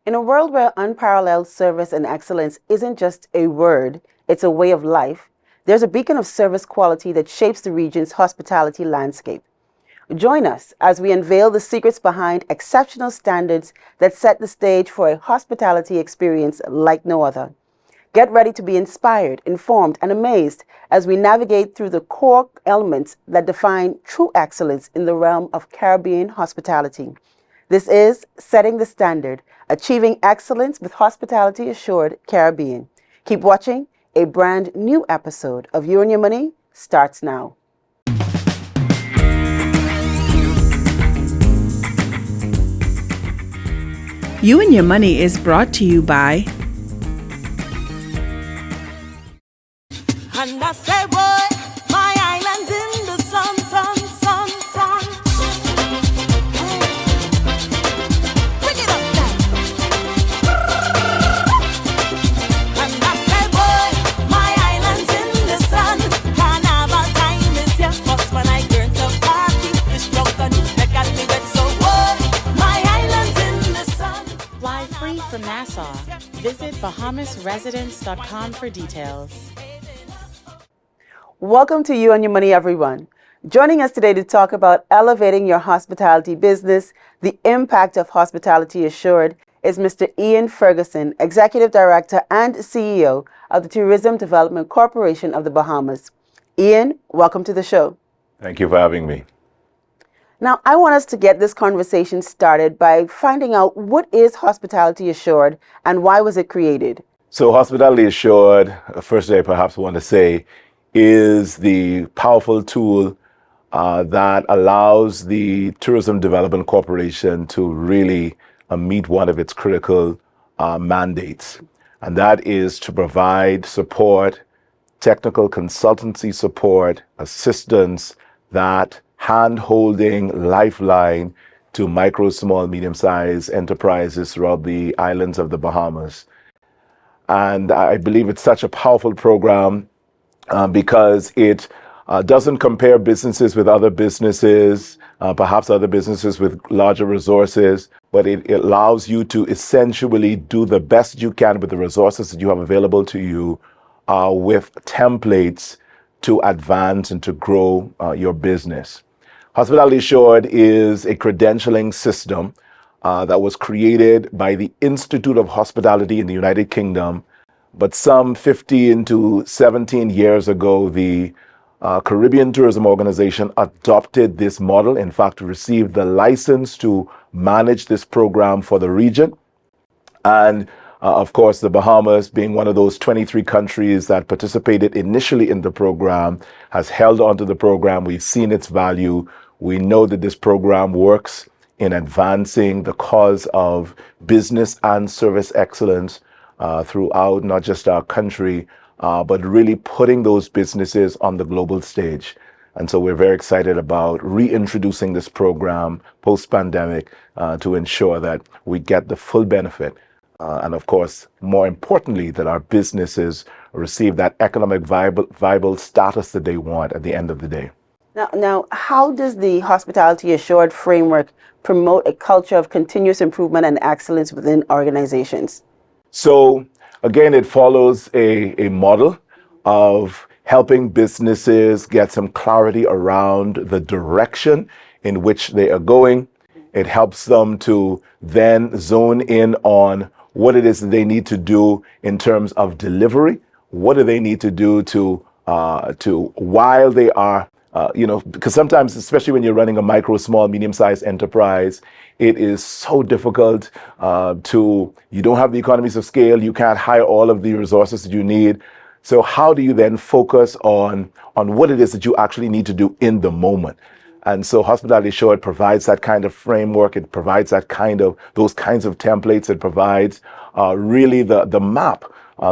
In a world where unparalleled service and excellence isn't just a word, it's a way of life, there's a beacon of service quality that shapes the region's hospitality landscape. Join us as we unveil the secrets behind exceptional standards that set the stage for a hospitality experience like no other. Get ready to be inspired, informed, and amazed as we navigate through the core elements that define true excellence in the realm of Caribbean hospitality. This is Setting the Standard, Achieving Excellence with Hospitality Assured Caribbean. Keep watching. A brand new episode of You and Your Money starts now. You and Your Money is brought to you by And I say, boy, my island's in the sun, sun, sun, sun. Bring it up now. And I say, boy, my island's in the sun. Carnival time is here. First when I turn to party, it's drunk and make at me wet. So, boy, my island's in the sun. Fly free from Nassau. Visit BahamasResidence.com for details. Welcome to You and Your Money, everyone. Joining us today to talk about elevating your hospitality business, the impact of Hospitality Assured, is Mr. Ian Ferguson, Executive Director and CEO of the Tourism Development Corporation of the Bahamas. Ian, welcome to the show. Thank you for having me. Now, I want us to get this conversation started by finding out what is Hospitality Assured and why was it created? So Hospitality Assured, first I perhaps want to say, is the powerful tool that allows the Tourism Development Corporation to really meet one of its critical mandates. And that is to provide support, technical consultancy support, assistance, that hand-holding lifeline to micro, small, medium-sized enterprises throughout the islands of the Bahamas. And I believe it's such a powerful program because it doesn't compare businesses with other businesses, perhaps other businesses with larger resources, but it allows you to essentially do the best you can with the resources that you have available to you with templates to advance and to grow your business. Hospitality Assured is a credentialing system that was created by the Institute of Hospitality in the United Kingdom. But some 15 to 17 years ago, the Caribbean Tourism Organization adopted this model, in fact, received the license to manage this program for the region. And of course, the Bahamas, being one of those 23 countries that participated initially in the program, has held onto the program. We've seen its value. We know that this program works in advancing the cause of business and service excellence throughout not just our country, but really putting those businesses on the global stage. And so we're very excited about reintroducing this program post-pandemic to ensure that we get the full benefit. And of course, more importantly, that our businesses receive that economic viable status that they want at the end of the day. Now, how does the Hospitality Assured framework promote a culture of continuous improvement and excellence within organizations? So again, it follows a model of helping businesses get some clarity around the direction in which they are going. It helps them to then zone in on what it is that they need to do in terms of delivery. What do they need to do to while they are because sometimes, especially when you're running a micro, small, medium-sized enterprise, it is so difficult you don't have the economies of scale, you can't hire all of the resources that you need. So how do you then focus on what it is that you actually need to do in the moment? And so Hospitality Assured provides that kind of framework. It provides those kinds of templates. It provides really the map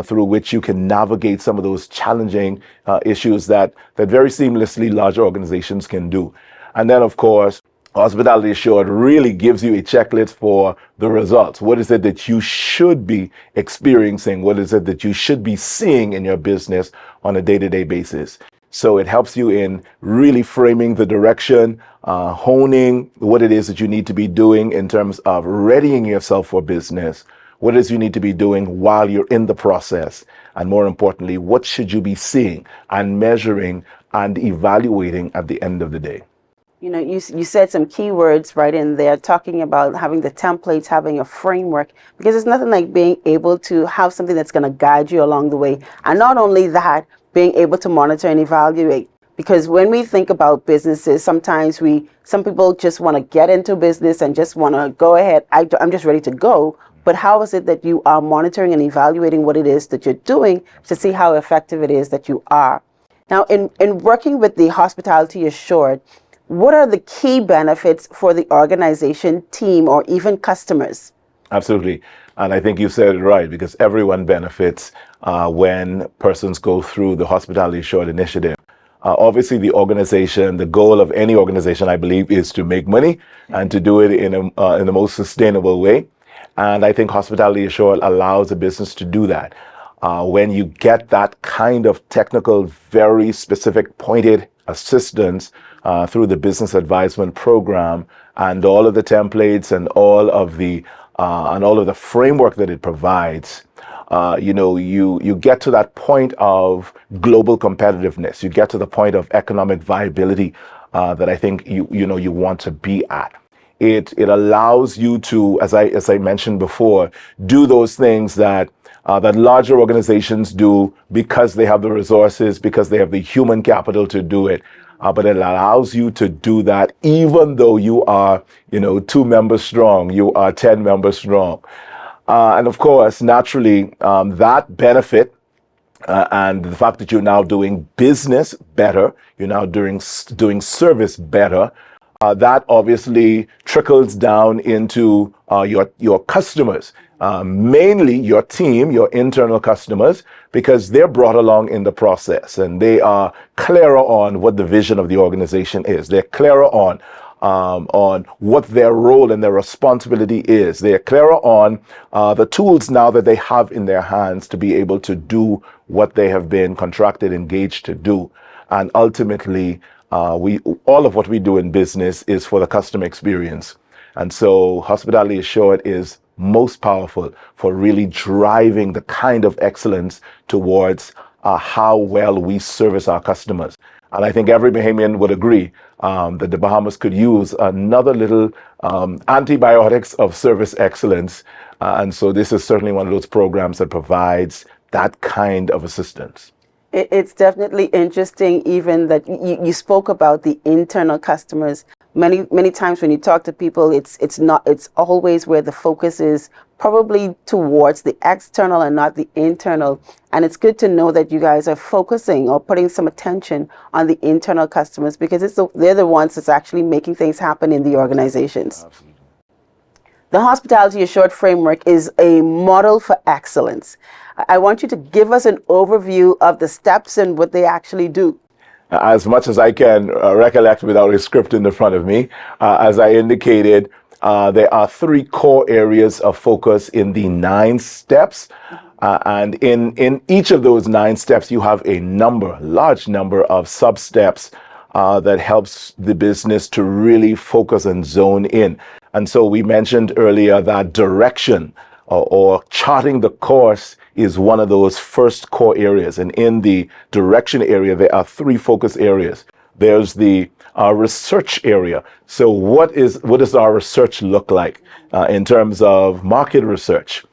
through which you can navigate some of those challenging issues that very seamlessly larger organizations can do. And then, of course, Hospitality Assured really gives you a checklist for the results. What is it that you should be experiencing? What is it that you should be seeing in your business on a day-to-day basis? So it helps you in really framing the direction, honing what it is that you need to be doing in terms of readying yourself for business, what it is you need to be doing while you're in the process, and more importantly, what should you be seeing and measuring and evaluating at the end of the day. You know, you said some keywords right in there, talking about having the templates, having a framework, because it's nothing like being able to have something that's going to guide you along the way. And not only that, being able to monitor and evaluate. Because when we think about businesses, sometimes some people just want to get into business and just want to go ahead. I'm just ready to go. But how is it that you are monitoring and evaluating what it is that you're doing to see how effective it is that you are? Now, in working with the Hospitality Assured, what are the key benefits for the organization, team, or even customers? Absolutely. And I think you said it right, because everyone benefits when persons go through the Hospitality Assured initiative. Obviously, the organization, the goal of any organization, I believe, is to make money and to do it in the most sustainable way. And I think Hospitality Assured allows a business to do that. When you get that kind of technical, very specific, pointed assistance through the business advisement program and all of the templates and all of the framework that it provides, you get to that point of global competitiveness. You get to the point of economic viability that I think you want to be at. It allows you to, as I mentioned before, do those things that larger organizations do because they have the resources, because they have the human capital to do it. But it allows you to do that even though you are, 2 members strong, you are 10 members strong. And of course, naturally, that benefit and the fact that you're now doing business better, you're now doing service better, that obviously trickles down into your customers, mainly your team, your internal customers, because they're brought along in the process and they are clearer on what the vision of the organization is. They're clearer on what their role and their responsibility is. They're clearer on the tools now that they have in their hands to be able to do what they have been contracted, engaged to do. And ultimately, all of what we do in business is for the customer experience. And so Hospitality Assured is most powerful for really driving the kind of excellence towards how well we service our customers. And I think every Bahamian would agree that the Bahamas could use another little antibiotics of service excellence. And so this is certainly one of those programs that provides that kind of assistance. It's definitely interesting even that you spoke about the internal customers. Many times when you talk to people, it's always where the focus is probably towards the external and not the internal. And it's good to know that you guys are focusing or putting some attention on the internal customers, because they're the ones that's actually making things happen in the organizations. Absolutely. The Hospitality Assured framework is a model for excellence. I want you to give us an overview of the steps and what they actually do. As much as I can recollect without a script in the front of me, as I indicated, there are 3 core areas of focus in the 9 steps. And in each of those 9 steps, you have a large number of sub-steps that helps the business to really focus and zone in. And so we mentioned earlier that direction or charting the course is one of those first core areas. And in the direction area, there are 3 focus areas. There's the research area. So what does our research look like in terms of market research?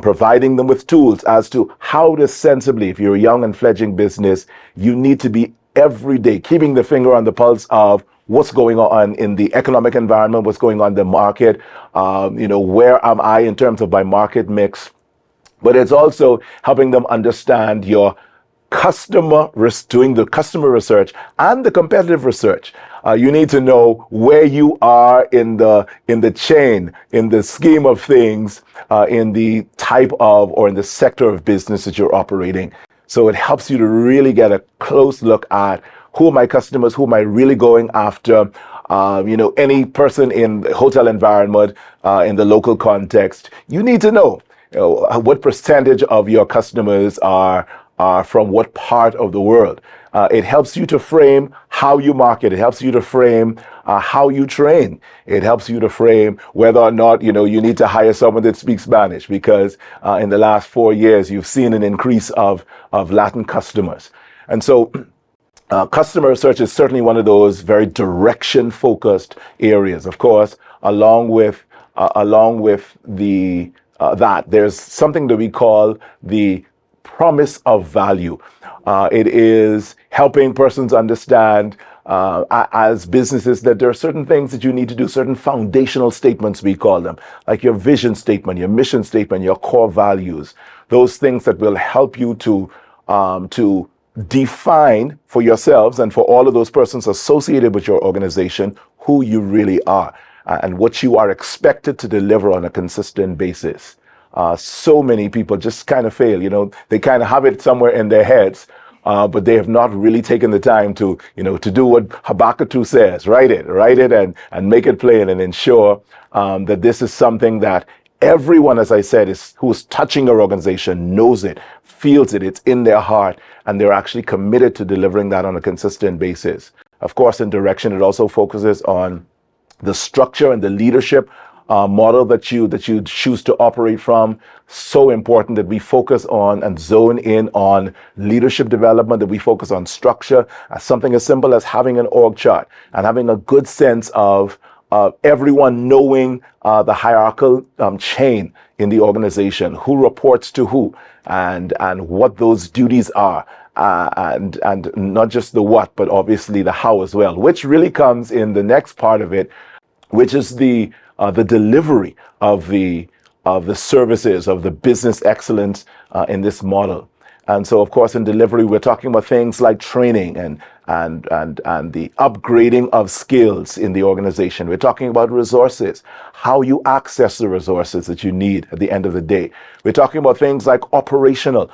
Providing them with tools as to how to sensibly, if you're a young and fledgling business, you need to be every day keeping the finger on the pulse of what's going on in the economic environment, what's going on in the market, where am I in terms of my market mix. But it's also helping them understand your doing the customer research and the competitive research. You need to know where you are in the chain, in the scheme of things, in the type of or in the sector of business that you're operating. So it helps you to really get a close look at who are my customers, who am I really going after. Any person in the hotel environment, in the local context, you need to know what percentage of your customers are are from what part of the world. It helps you to frame how you market. It helps you to frame how you train. It helps you to frame whether or not, you need to hire someone that speaks Spanish, because in the last 4 years, you've seen an increase of Latin customers. And so customer research is certainly one of those very direction-focused areas. Of course, along with that, there's something that we call the promise of value. It is helping persons understand as businesses that there are certain things that you need to do, certain foundational statements, we call them, like your vision statement, your mission statement, your core values, those things that will help you to define for yourselves and for all of those persons associated with your organization who you really are and what you are expected to deliver on a consistent basis. So many people just kind of fail, they kind of have it somewhere in their heads, but they have not really taken the time to do what Habakkuk 2 says, write it and make it plain and ensure that this is something that everyone, as I said, who's touching your organization knows it, feels it, it's in their heart, and they're actually committed to delivering that on a consistent basis. Of course, in direction, it also focuses on the structure and the leadership model that you choose to operate from. So important that we focus on and zone in on leadership development, that we focus on structure, something as simple as having an org chart and having a good sense of everyone knowing the hierarchical chain in the organization, who reports to who, and what those duties are, and not just the what, but obviously the how as well, which really comes in the next part of it, which is the delivery of the services, of the business excellence in this model. And so, of course, in delivery, we're talking about things like training and the upgrading of skills in the organization. We're talking about resources, how you access the resources that you need at the end of the day. We're talking about things like operational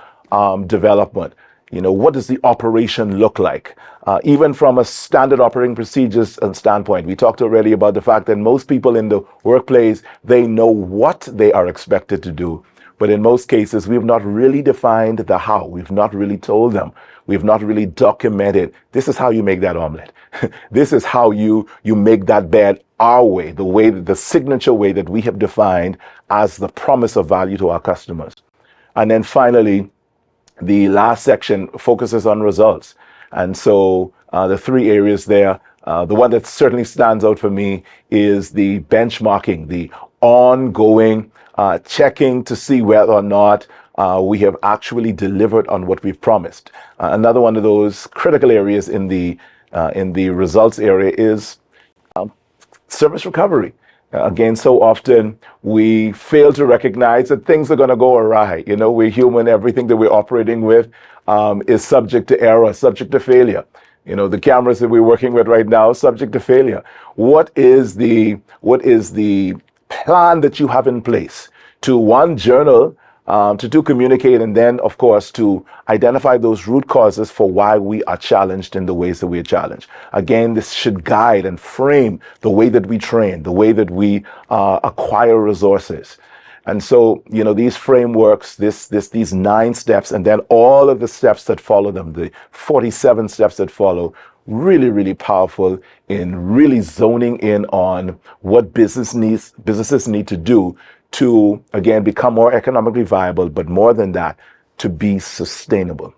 development. What does the operation look like? Even from a standard operating procedures standpoint, we talked already about the fact that most people in the workplace, they know what they are expected to do. But in most cases, we've not really defined the how. We've not really told them. We've not really documented, this is how you make that omelet. This is how you make that bed our way, the signature way that we have defined as the promise of value to our customers. And then finally, the last section focuses on results. And so the three areas there, the one that certainly stands out for me is the benchmarking, the ongoing checking to see whether or not we have actually delivered on what we've promised. Another one of those critical areas in the results area is service recovery. Again, so often we fail to recognize that things are going to go awry. We're human. Everything that we're operating with is subject to error, subject to failure. The cameras that we're working with right now, subject to failure. What is the plan that you have in place to, one, journal, to communicate, and then, of course, to identify those root causes for why we are challenged in the ways that we are challenged. Again, this should guide and frame the way that we train, the way that we acquire resources. And so, these frameworks, these 9 steps, and then all of the steps that follow them, the 47 steps that follow, really, really powerful in really zoning in on what businesses need to do to, again, become more economically viable, but more than that, to be sustainable.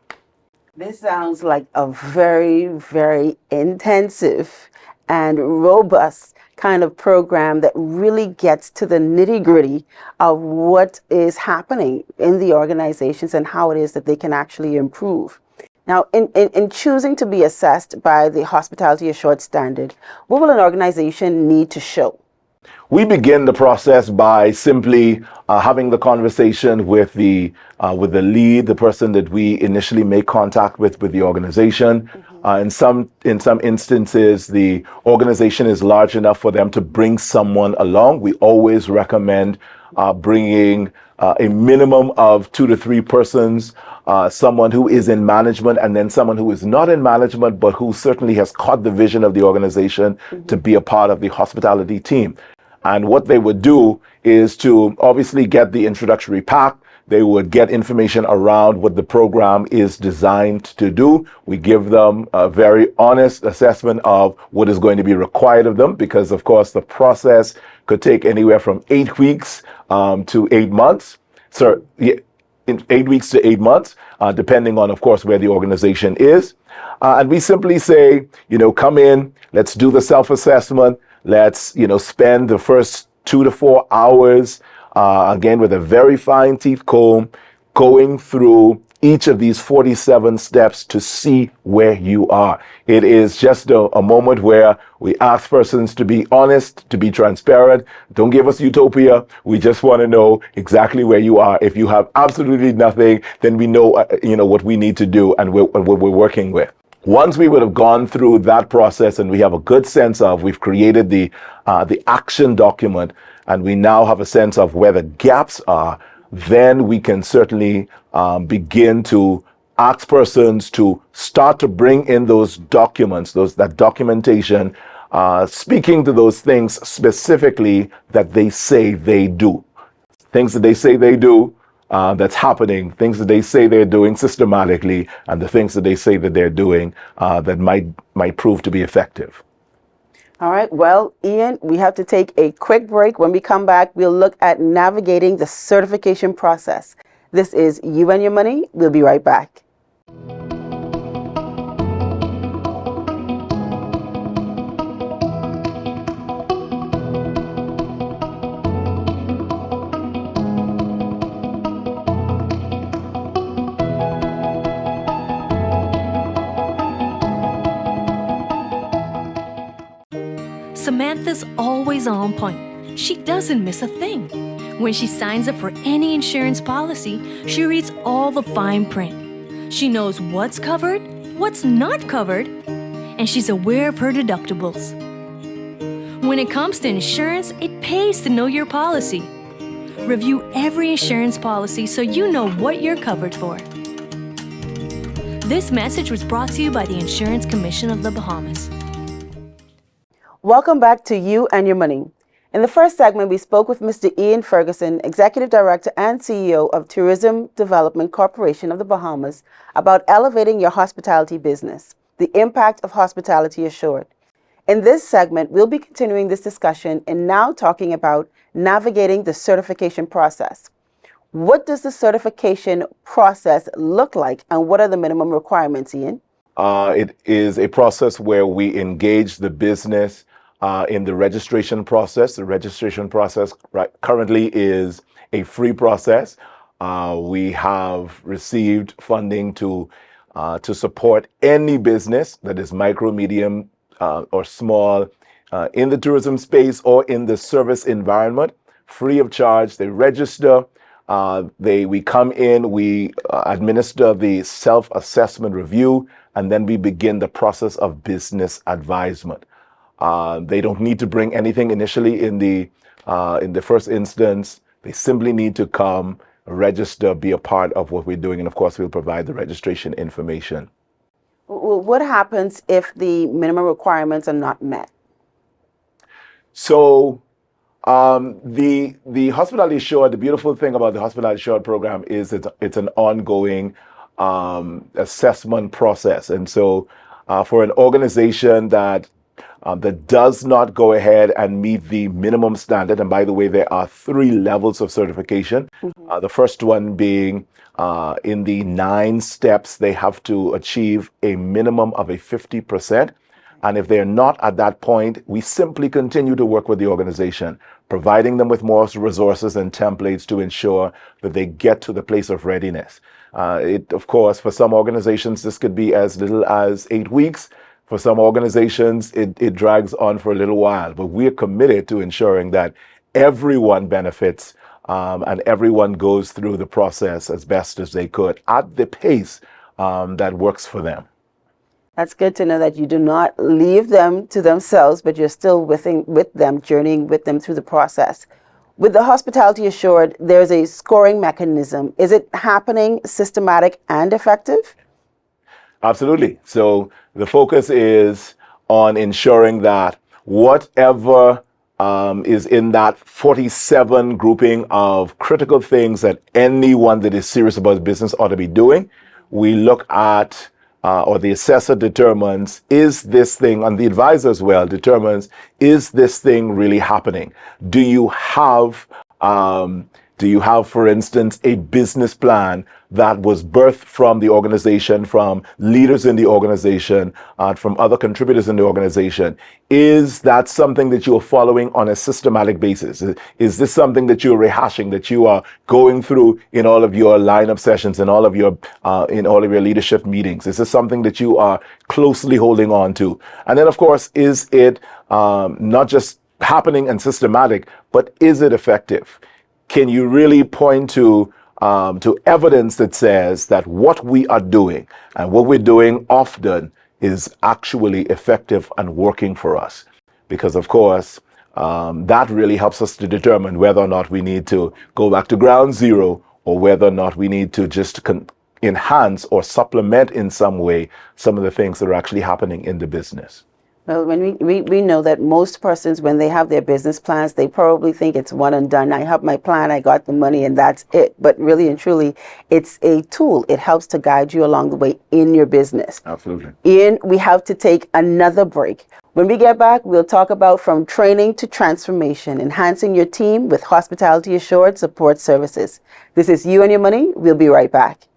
This sounds like a very, very intensive and robust kind of program that really gets to the nitty-gritty of what is happening in the organizations and how it is that they can actually improve. Now, in choosing to be assessed by the Hospitality Assured Standard, what will an organization need to show? We begin the process by simply having the conversation with the lead, the person that we initially make contact with the organization. In some instances, the organization is large enough for them to bring someone along. We always recommend bringing a minimum of 2 to 3 persons, someone who is in management, and then someone who is not in management, but who certainly has caught the vision of the organization to be a part of the hospitality team. And what they would do is to obviously get the introductory pack. They would get information around what the program is designed to do. We give them a very honest assessment of what is going to be required of them, because of course the process could take anywhere from 8 weeks to 8 months. So in 8 weeks to 8 months, depending on, of course, where the organization is. And we simply say, come in, let's do the self-assessment. Let's, spend the first 2 to 4 hours, again, with a very fine teeth comb, going through each of these 47 steps to see where you are. It is just a moment where we ask persons to be honest, to be transparent. Don't give us utopia. We just want to know exactly where you are. If you have absolutely nothing, then we know, what we need to do and what we're working with. Once we would have gone through that process and we have a good sense of, we've created the action document, and we now have a sense of where the gaps are, then we can certainly begin to ask persons to start to bring in those documents, that documentation, speaking to those things specifically that they say they do. Things that they say they do, that's happening, things that they say they're doing systematically, and the things that they say that they're doing that might prove to be effective. All right. Well, Ian, we have to take a quick break. When we come back, we'll look at navigating the certification process. This is You and Your Money. We'll be right back. Samantha's always on point. She doesn't miss a thing. When she signs up for any insurance policy, she reads all the fine print. She knows what's covered, what's not covered, and she's aware of her deductibles. When it comes to insurance, it pays to know your policy. Review every insurance policy so you know what you're covered for. This message was brought to you by the Insurance Commission of the Bahamas. Welcome back to You and Your Money. In the first segment, we spoke with Mr. Ian Ferguson, Executive Director and CEO of Tourism Development Corporation of the Bahamas, about elevating your hospitality business, the impact of Hospitality Assured. In this segment, we'll be continuing this discussion and now talking about navigating the certification process. What does the certification process look like, and what are the minimum requirements, Ian? It is a process where we engage the business in the registration process. The registration process currently is a free process. We have received funding to support any business that is micro, medium, or small in the tourism space or in the service environment, free of charge. They register. We come in, we administer the self-assessment review, and then we begin the process of business advisement. They don't need to bring anything initially in the first instance. They simply need to come, register, be a part of what we're doing, and of course we'll provide the registration information. What happens if the minimum requirements are not met? So the Hospitality Assured, the beautiful thing about the Hospitality Assured program is it's an ongoing assessment process. And so for an organization that does not go ahead and meet the minimum standard, and by the way, there are 3 levels of certification. The first one being in the 9 steps, they have to achieve a minimum of a 50%. And if they're not at that point, we simply continue to work with the organization, providing them with more resources and templates to ensure that they get to the place of readiness. Of course, for some organizations, this could be as little as 8 weeks. For some organizations, it drags on for a little while. But we're committed to ensuring that everyone benefits and everyone goes through the process as best as they could at the pace that works for them. That's good to know that you do not leave them to themselves, but you're still with them, journeying with them through the process. With the Hospitality Assured, there's a scoring mechanism. Is it happening systematic and effective? Absolutely. So the focus is on ensuring that whatever is in that 47 grouping of critical things that anyone that is serious about business ought to be doing. We look at, or the assessor determines, is this thing, and the advisor as well determines, is this thing really happening? Do you have, for instance, a business plan that was birthed from the organization, from leaders in the organization, from other contributors in the organization? Is that something that you are following on a systematic basis? Is this something that you're rehashing, that you are going through in all of your lineup sessions, in all of your leadership meetings? Is this something that you are closely holding on to? And then, of course, is it not just happening and systematic, but is it effective? Can you really point to evidence that says that what we are doing and what we're doing often is actually effective and working for us? Because, of course, that really helps us to determine whether or not we need to go back to ground zero, or whether or not we need to just enhance or supplement in some way some of the things that are actually happening in the business. Well, when we know that most persons, when they have their business plans, they probably think it's one and done. I have my plan, I got the money, and that's it. But really and truly, it's a tool. It helps to guide you along the way in your business. Absolutely. Ian, we have to take another break. When we get back, we'll talk about from training to transformation, enhancing your team with hospitality assured support services. This is You and Your Money. We'll be right back.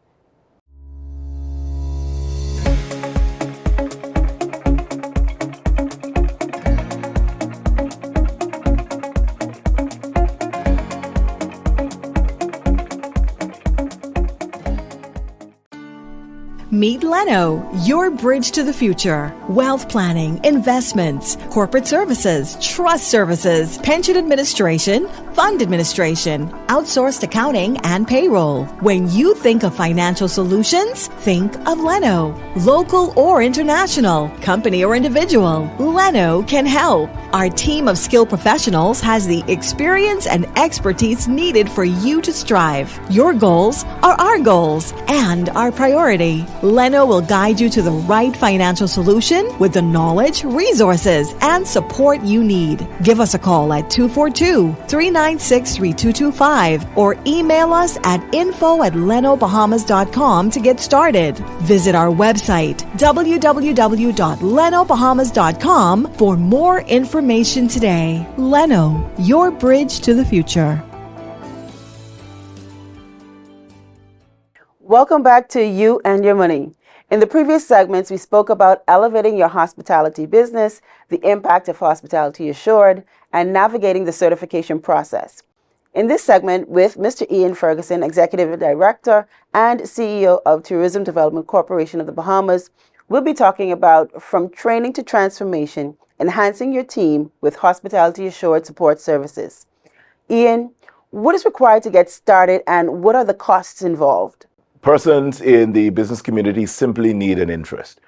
Meet 𝗪𝗏, your bridge to the future. Wealth planning, investments, corporate services, trust services, pension administration, fund administration, outsourced accounting, and payroll. When you think of financial solutions, think of 𝗪𝗏. Local or international, company or individual, 𝗪𝗏 can help. Our team of skilled professionals has the experience and expertise needed for you to strive. Your goals are our goals and our priority. 𝗪𝗏 will guide you to the right financial solution with the knowledge, resources, and support you need. Give us a call at 242-396-3225 or email us at info@𝗪𝗏𝐵ahamas.com to get started. Visit our website, www.𝗪𝗏𝐵ahamas.com, for more information today. 𝗪𝗏, your bridge to the future. Welcome back to You and Your Money. In the previous segments, we spoke about elevating your hospitality business, the impact of hospitality assured, and navigating the certification process. In this segment, with Mr. Ian Ferguson, Executive Director and CEO of Tourism Development Corporation of the Bahamas, we'll be talking about from training to transformation, enhancing your team with hospitality assured support services. Ian, what is required to get started and what are the costs involved? Persons in the business community simply need an interest.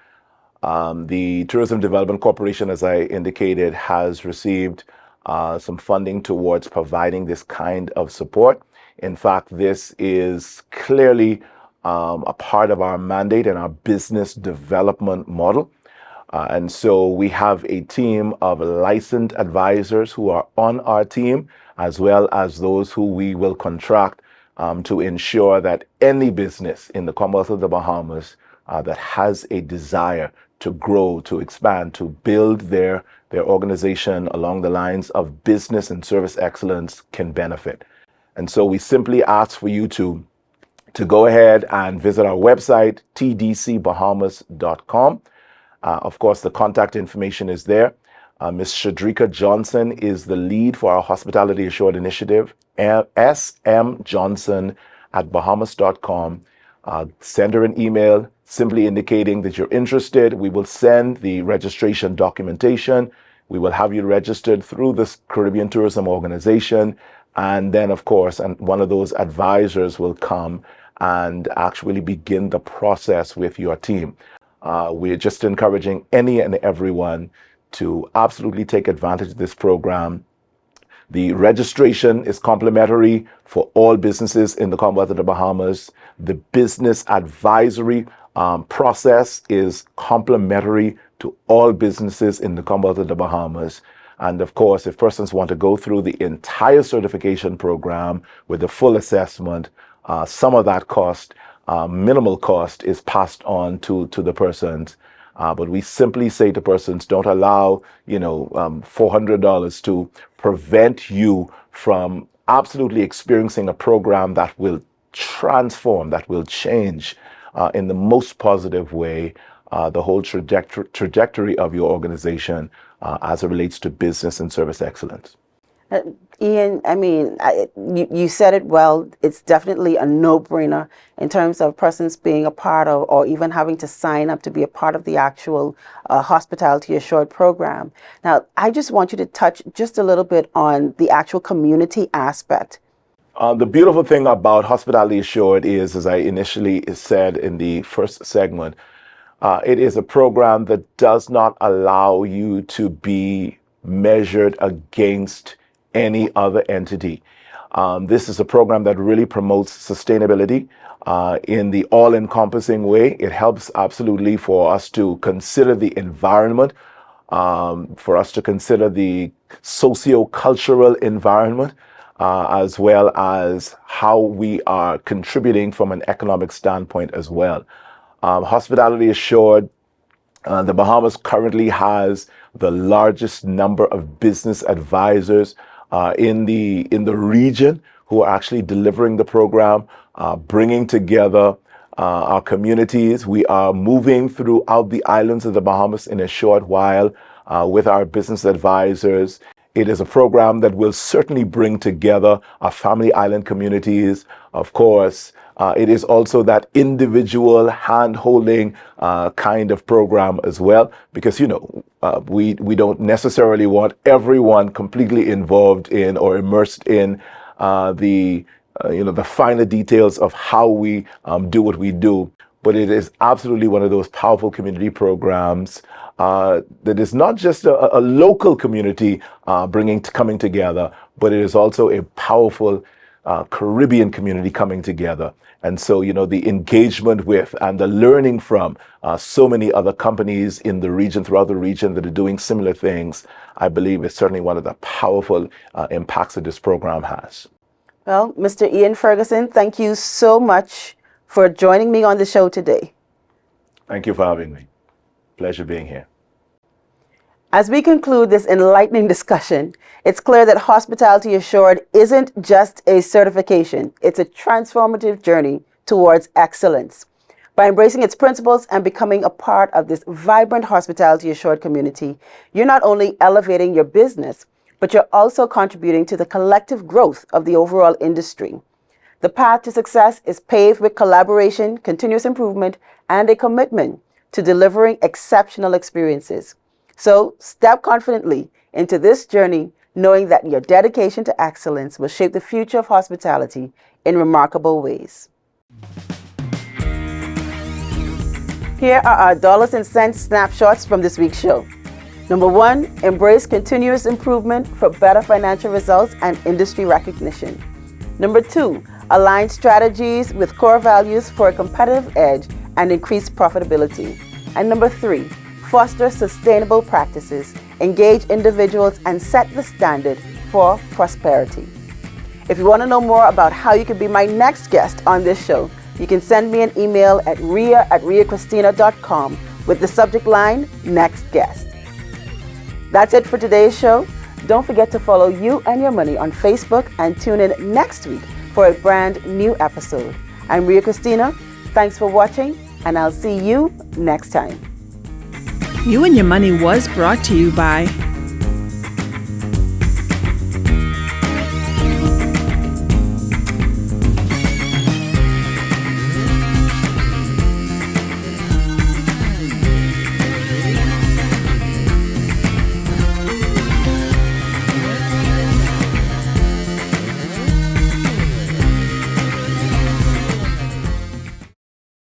The Tourism Development Corporation, as I indicated, has received some funding towards providing this kind of support. In fact, this is clearly a part of our mandate and our business development model. And so we have a team of licensed advisors who are on our team, as well as those who we will contract to ensure that any business in the Commonwealth of the Bahamas that has a desire to grow, to expand, to build their organization along the lines of business and service excellence can benefit. And so we simply ask for you to go ahead and visit our website, tdcbahamas.com. Of course, the contact information is there. Ms. Shadrika Johnson is the lead for our Hospitality Assured Initiative, smjohnson@bahamas.com. Send her an email simply indicating that you're interested. We will send the registration documentation. We will have you registered through this Caribbean Tourism Organization. And then, of course, and one of those advisors will come and actually begin the process with your team. We're just encouraging any and everyone to absolutely take advantage of this program. The registration is complimentary for all businesses in the Commonwealth of the Bahamas. The business advisory process is complimentary to all businesses in the Commonwealth of the Bahamas. And of course, if persons want to go through the entire certification program with the full assessment, some of that cost, minimal cost, is passed on to the persons. But we simply say to persons, don't allow, $400 to prevent you from absolutely experiencing a program that will transform, that will change in the most positive way the whole trajectory of your organization as it relates to business and service excellence. Ian, I mean, you said it well. It's definitely a no-brainer in terms of persons being a part of, or even having to sign up to be a part of the actual Hospitality Assured program. Now, I just want you to touch just a little bit on the actual community aspect. The beautiful thing about Hospitality Assured is, as I initially said in the first segment, it is a program that does not allow you to be measured against any other entity. This is a program that really promotes sustainability in the all-encompassing way. It helps absolutely for us to consider the environment, for us to consider the socio-cultural environment, as well as how we are contributing from an economic standpoint as well. Hospitality Assured, the Bahamas currently has the largest number of business advisors in the region who are actually delivering the program, bringing together our communities. We are moving throughout the islands of the Bahamas in a short while with our business advisors. It is a program that will certainly bring together our family island communities. Of course, it is also that individual hand-holding kind of program as well, because, we don't necessarily want everyone completely involved in or immersed in the finer details of how we do what we do. But it is absolutely one of those powerful community programs that is not just a local community coming together, but it is also a powerful Caribbean community coming together. And so, the engagement with and the learning from so many other companies in the region, throughout the region, that are doing similar things, I believe is certainly one of the powerful impacts that this program has. Well, Mr. Ian Ferguson, thank you so much for joining me on the show today. Thank you for having me. Pleasure being here. As we conclude this enlightening discussion, it's clear that Hospitality Assured isn't just a certification, it's a transformative journey towards excellence. By embracing its principles and becoming a part of this vibrant Hospitality Assured community, you're not only elevating your business, but you're also contributing to the collective growth of the overall industry. The path to success is paved with collaboration, continuous improvement, and a commitment to delivering exceptional experiences. So step confidently into this journey, knowing that your dedication to excellence will shape the future of hospitality in remarkable ways. Here are our dollars and cents snapshots from this week's show. Number 1, embrace continuous improvement for better financial results and industry recognition. Number 2, align strategies with core values for a competitive edge and increased profitability. And number 3, foster sustainable practices, engage individuals, and set the standard for prosperity. If you want to know more about how you can be my next guest on this show, you can send me an email at ria@riacristina.com with the subject line, Next Guest. That's it for today's show. Don't forget to follow You and Your Money on Facebook and tune in next week for a brand new episode. I'm Ria Cristina. Thanks for watching, and I'll see you next time. You and Your Money was brought to you by